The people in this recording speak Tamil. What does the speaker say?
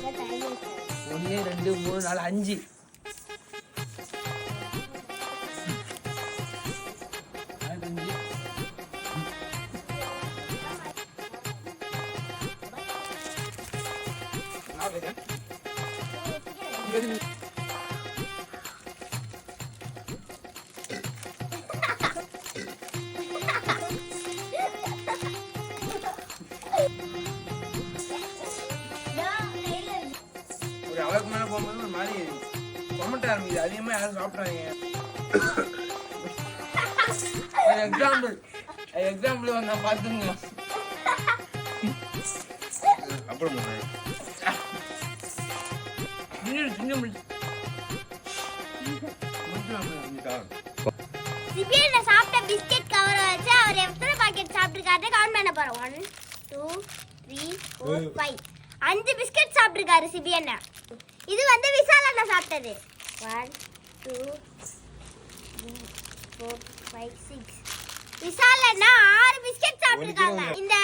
1 2 3 4 5 ஒரு அளவுக்கு மேலே போகும்போது ஒரு மாதிரி கொமட்ட ஆரம்பிக்குது. அதிகமாக யாரும் சாப்பிட்றாங்க. எக்ஸாம்பிள் வந்தா பார்த்துங்க. அப்புறம் சிபிஎன்ல சாப்பிட்ட பிஸ்கட் கவரை வச்சு அவர் எத்தனை பாக்கெட் சாப்பிட்டுருக்காரு கவுண்ட் பண்ண போறோம். 1 2 3 4 5 5 பிஸ்கட் சாப்பிட்டுருக்காரு சிபிஎன். இது வந்து விசால் அண்ணா சாப்பிட்டது. 1 2 3 4 5 6 விசால் அண்ணா 6 பிஸ்கட் சாப்பிட்டுருக்காங்க. இந்த